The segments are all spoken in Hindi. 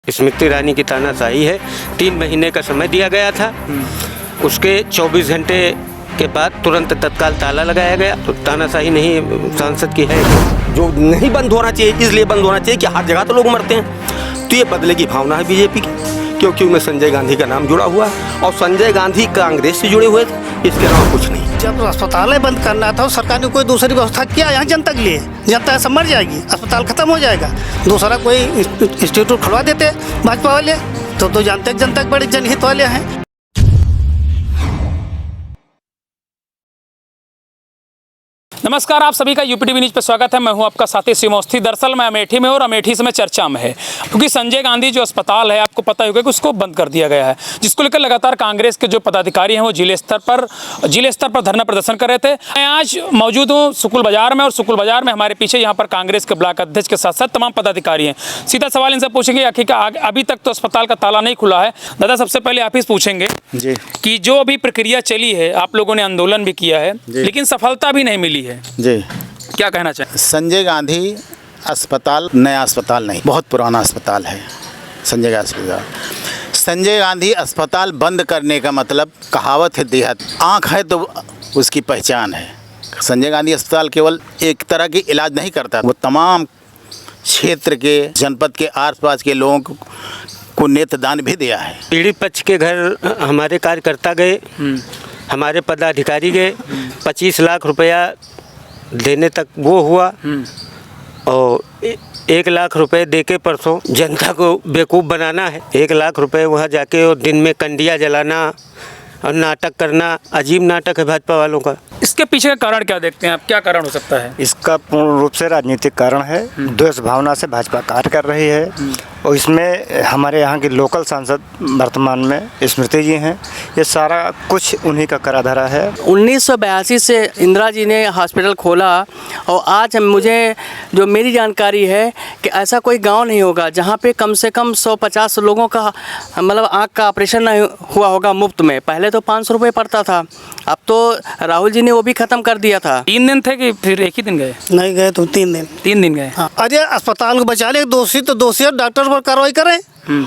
स्मृति ईरानी की तानाशाही है। 3 महीने का समय दिया गया था, उसके 24 घंटे के बाद तुरंत तत्काल ताला लगाया गया। तो तानाशाही नहीं सांसद की है, जो नहीं बंद होना चाहिए, इसलिए बंद होना चाहिए कि हर जगह तो लोग मरते हैं। तो ये बदले की भावना है बीजेपी की, क्योंकि उनमें संजय गांधी का नाम जुड़ा हुआ है और संजय गांधी कांग्रेस से जुड़े हुए थे, इसके अलावा कुछ नहीं। जब अस्पताल बंद करना था, सरकार ने कोई दूसरी व्यवस्था किया यहाँ जनता के लिए? जनता ऐसा मर जाएगी, अस्पताल खत्म हो जाएगा, दूसरा कोई इंस्टीट्यूट खुलवा देते भाजपा वाले। तो जानते जनता के बड़े जनहित वाले हैं। नमस्कार, आप सभी का यूपीटीवी न्यूज पर स्वागत है। मैं हूं आपका साथी शिव अवस्थी। दरअसल मैं अमेठी में और अमेठी से मैं चर्चा में है, क्योंकि संजय गांधी जो अस्पताल है, आपको पता होगा कि उसको बंद कर दिया गया है, जिसको लेकर लगातार कांग्रेस के जो पदाधिकारी हैं वो जिले स्तर पर धरना प्रदर्शन कर रहे थे। मैं आज मौजूद हूँ सुकुल बाजार में, और सुकुल बाजार में हमारे पीछे यहाँ पर कांग्रेस के ब्लॉक अध्यक्ष के साथ साथ तमाम पदाधिकारी हैं। सीधा सवाल इनसे पूछेंगे, आखिर अभी तक तो अस्पताल का ताला नहीं खुला है। दादा, सबसे पहले आप ही पूछेंगे जी कि जो अभी प्रक्रिया चली है, आप लोगों ने आंदोलन भी किया है लेकिन सफलता भी नहीं मिली है जी, क्या कहना चाहिए? संजय गांधी अस्पताल नया अस्पताल नहीं, बहुत पुराना अस्पताल है संजय गांधी अस्पताल। संजय गांधी अस्पताल बंद करने का मतलब, कहावत है देहात, आँख है तो उसकी पहचान है। संजय गांधी अस्पताल केवल एक तरह की इलाज नहीं करता, वो तमाम क्षेत्र के, जनपद के आसपास के लोगों को नेत्रदान भी दिया है। पीड़ित पक्ष के घर हमारे कार्यकर्ता गए, हमारे पदाधिकारी गए, 25 लाख रुपया देने तक वो हुआ, और 1 लाख रुपए देके परसों जनता को बेवकूफ़ बनाना है। 1 लाख रुपए वहाँ जाके और दिन में कंडिया जलाना और नाटक करना, अजीब नाटक है भाजपा वालों का। इसके पीछे का कारण क्या देखते हैं आप? क्या कारण हो सकता है? इसका पूर्ण रूप से राजनीतिक कारण है। द्वेष भावना से भाजपा कार्य कर रही है, और इसमें हमारे यहाँ के लोकल सांसद वर्तमान में स्मृति जी हैं। ये सारा कुछ उन्हीं का करा धरा है। 1982 से इंदिरा जी ने हॉस्पिटल खोला, और आज मुझे जो मेरी जानकारी है कि ऐसा कोई गांव नहीं होगा जहां पे कम से कम 150 लोगों का मतलब आँख का ऑपरेशन नहीं हुआ होगा मुफ्त में। पहले तो 500 रुपये पड़ता था, अब तो राहुल जी ने वो भी ख़त्म कर दिया था। 3 दिन थे कि फिर एक ही दिन गए? नहीं गए तो 3 दिन। 3 दिन गए। हाँ। अरे अस्पताल को बचा ले, दोषी तो दोषी है, डॉक्टर पर कार्रवाई करें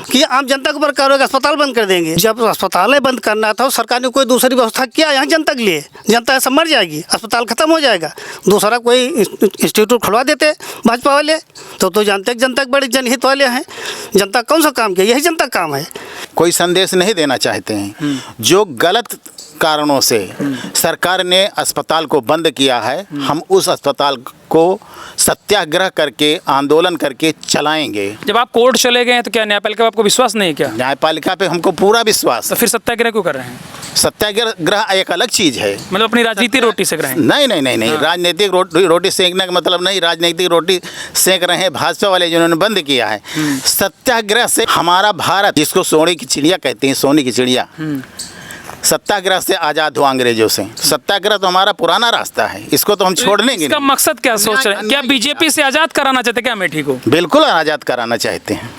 कि आम जनता के ऊपर कार्रवाई, अस्पताल बंद कर देंगे। जब अस्पताल बंद करना था, सरकार ने कोई दूसरी व्यवस्था किया यहाँ जनता के लिए? जनता ऐसा मर जाएगी, अस्पताल खत्म हो जाएगा, दूसरा कोई इंस्टीट्यूट खुलवा देते भाजपा वाले। तो जानते जनता के बड़े जनहित वाले हैं। जनता कौन सा काम किया? यही जनता का काम है। कोई संदेश नहीं देना चाहते हैं। जो गलत कारणों से सरकार ने अस्पताल को बंद किया है, हम उस अस्पताल को सत्याग्रह करके, आंदोलन करके चलाएंगे। जब आप कोर्ट चले गए हैं तो क्या न्यायपालिका पे आपको विश्वास नहीं है क्या? न्यायपालिका पे हमको पूरा विश्वास। तो फिर सत्याग्रह क्यों कर रहे हैं? सत्याग्रह एक अलग चीज़ है। मतलब अपनी राजनीतिक रोटी सेक रहे हैं? नहीं। हाँ। राजनीतिक रोटी सेकने का मतलब नहीं, राजनीतिक रोटी सेक रहे हैं भाजपा वाले जिन्होंने बंद किया है। सत्याग्रह से हमारा भारत, जिसको सोने की चिड़िया कहते हैं, सोने की चिड़िया, सत्याग्रह से आज़ाद हुआ अंग्रेजों से। सत्याग्रह तो हमारा पुराना रास्ता है, इसको तो हम छोड़ लेंगे। इसका मकसद क्या सोच रहे हैं? क्या बीजेपी से आज़ाद कराना चाहते हैं क्या अमेठी को? बिल्कुल आज़ाद कराना चाहते हैं,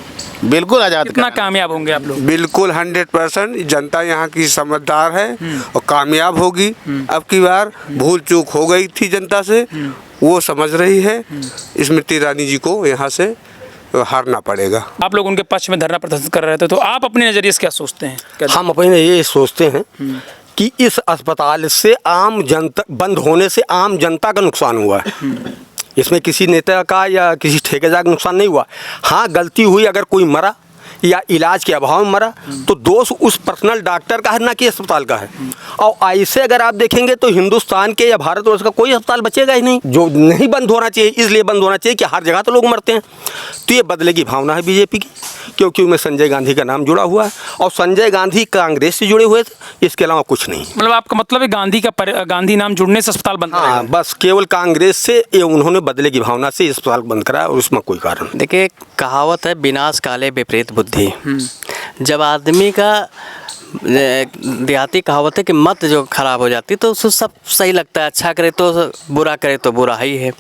बिल्कुल आज़ाद। कितना कामयाब होंगे आप लोग? बिल्कुल 100% जनता यहाँ की समझदार है और कामयाब होगी। अब की बार भूल चूक हो गई थी जनता से, वो समझ रही है। स्मृति ईरानी जी को यहाँ से हारना पड़ेगा। आप लोग उनके पक्ष में धरना प्रदर्शन कर रहे थे, तो आप अपने नज़रिए से क्या सोचते हैं? हम अपने ये सोचते हैं कि इस अस्पताल से आम जनता बंद होने से आम जनता का नुकसान हुआ है। इसमें किसी नेता का या किसी ठेकेदार का नुकसान नहीं हुआ। हाँ, गलती हुई, अगर कोई मरा या इलाज के अभाव में मरा तो दोष उस पर्सनल डॉक्टर का है, ना कि अस्पताल का है। और ऐसे अगर आप देखेंगे तो हिंदुस्तान के या भारतवर्ष का कोई अस्पताल बचेगा ही नहीं। जो नहीं बंद होना चाहिए, इसलिए बंद होना चाहिए कि हर जगह तो लोग मरते हैं। तो ये बदले की भावना है बीजेपी की, क्योंकि उनमें संजय गांधी का नाम जुड़ा हुआ है और संजय गांधी कांग्रेस से जुड़े हुए थे, इसके अलावा कुछ नहीं। मतलब आपका मतलब है गांधी नाम जुड़ने से अस्पताल बंद? हाँ, बस केवल कांग्रेस से ये उन्होंने बदले की भावना से अस्पताल बंद कराया, और उसमें कोई कारण। देखिए, कहावत है विनाश काले विपरीत बुद्धि। जब आदमी का देहाती कहावत है कि मत जो खराब हो जाती तो उसको सब सही लगता है, अच्छा करे तो बुरा करे तो बुरा ही है।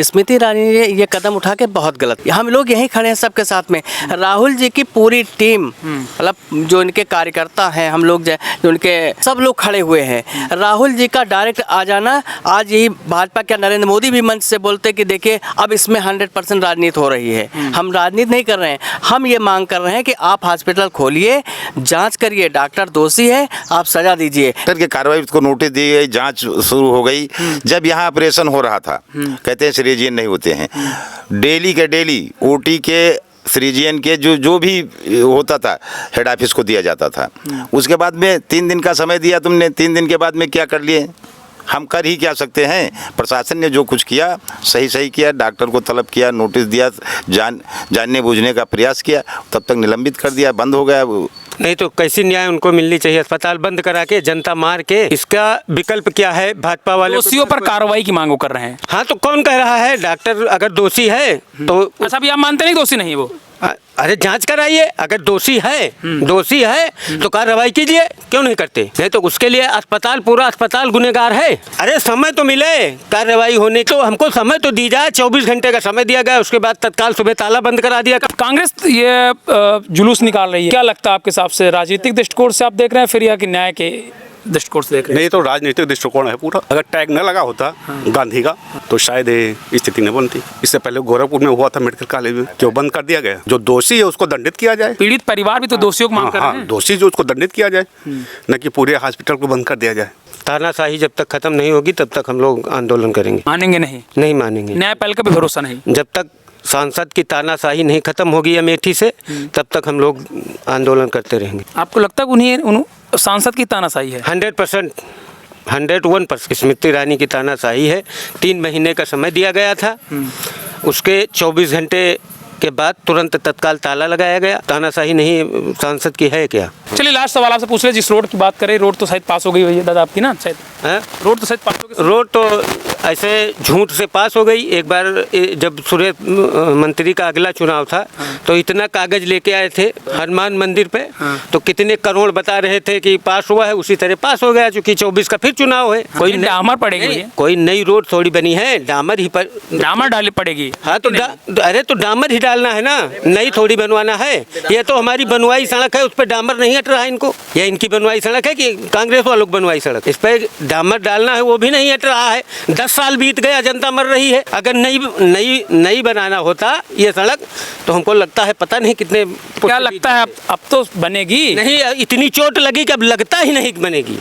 स्मृति ईरानी ने ये कदम उठा के बहुत गलत, हम लोग यहीं खड़े हैं सबके साथ में। राहुल जी की पूरी टीम, मतलब जो इनके कार्यकर्ता हैं, हम लोग जो उनके सब लोग खड़े हुए हैं। राहुल जी का डायरेक्ट आ जाना, आज यही भाजपा के नरेंद्र मोदी भी मंच से बोलते कि देखिए अब इसमें 100% राजनीति हो रही है। हम राजनीति नहीं कर रहे हैं, हम ये मांग कर रहे हैं कि आप हॉस्पिटल खोलिए, जांच करिए, डॉक्टर दोषी है आप सजा दीजिए। की कार्रवाई को नोटिस दी गई, जांच शुरू हो गई। जब यहाँ ऑपरेशन हो रहा था, कहते हैं सीरियन नहीं होते हैं, डेली के डेली ओटी के सीरियन के जो भी होता था हेड ऑफिस को दिया जाता था। उसके बाद में 3 दिन का समय दिया तुमने, 3 दिन के बाद में क्या कर लिए? हम कर ही क्या सकते हैं? प्रशासन ने जो कुछ किया सही किया, डॉक्टर को तलब किया, नोटिस दिया, जानने बूझने का प्रयास किया, तब तक निलंबित कर दिया, बंद हो गया। नहीं तो कैसी न्याय उनको मिलनी चाहिए? अस्पताल बंद करा के जनता मार के, इसका विकल्प क्या है? भाजपा वाले दोषियों पर कार्रवाई की मांग कर रहे हैं। हाँ तो कौन कह रहा है? डॉक्टर अगर दोषी है तो अच्छा, अभी आप मानते नहीं दोषी नहीं वो? अरे जांच कराइए, अगर दोषी है तो कार्रवाई कीजिए, क्यों नहीं करते? नहीं तो उसके लिए पूरा अस्पताल गुनहगार है। अरे समय तो मिले कार्रवाई होने, तो हमको समय तो दी जाए। 24 घंटे का समय दिया गया, उसके बाद तत्काल सुबह ताला बंद करा दिया। कांग्रेस ये जुलूस निकाल रही है, क्या लगता है आपके हिसाब से? राजनीतिक दृष्टिकोण से आप देख रहे हैं फिर, या कि न्याय के दृष्टिकोण से देख रहे हैं? नहीं तो राजनीतिक दृष्टिकोण है पूरा। अगर टैग न लगा होता गांधी का तो शायद ये स्थिति न बनती। इससे पहले गोरखपुर में हुआ था मेडिकल कॉलेज में, जो बंद कर दिया गया। जो दोषी है उसको दंडित किया जाए। पीड़ित परिवार भी तो दोषियों को मांग कर रहे हैं। दोषी जो उसको दंडित किया जाए, न कि पूरे हॉस्पिटल को बंद कर दिया जाए। तानाशाही जब तक खत्म नहीं होगी तब तक हम लोग आंदोलन करेंगे। मानेंगे नहीं मानेंगे। न्यायपालिका का भी भरोसा नहीं। जब तक सांसद की तानाशाही नहीं खत्म होगी अमेठी से, तब तक हम लोग आंदोलन करते रहेंगे। आपको लगता है उन्हीं सांसद की तानाशाही है? 100%, 101% स्मृति ईरानी की तानाशाही है। 3 महीने का समय दिया गया था, उसके 24 घंटे के बाद तुरंत तत्काल ताला लगाया गया। तानाशाही नहीं सांसद की है क्या? चलिए लास्ट सवाल आपसे पूछ ले, जिस रोड की बात करें, रोड तो शायद पास हो गई है दादा आपकी ना, शायद रोड तो शायद पास हो गई। रोड तो ऐसे झूठ से पास हो गई। एक बार जब सुरेश मंत्री का अगला चुनाव था तो इतना कागज लेके आए थे हनुमान मंदिर पे, तो कितने करोड़ बता रहे थे कि पास हुआ है, उसी तरह पास हो गया। चूंकि 24 का फिर चुनाव है, कोई डामर पड़ेगी, कोई नई रोड थोड़ी बनी है, डामर ही पर डामर डाली पड़ेगी। हाँ तो अरे तो डामर ही डालना है ना, नई थोड़ी बनवाना है। ये तो हमारी बनवाई सड़क है, उस पर डामर नहीं हट रहा है इनको। ये इनकी बनवाई सड़क है कि कांग्रेस वालों की बनवाई सड़क? इस पर डामर डालना है, वो भी नहीं हट रहा है। 10 साल बीत गया, जनता मर रही है। अगर नई बनाना होता ये सड़क तो हमको लगता है पता नहीं कितने, क्या लगता है अब तो बनेगी? नहीं, इतनी चोट लगी कि अब लगता ही नहीं बनेगी।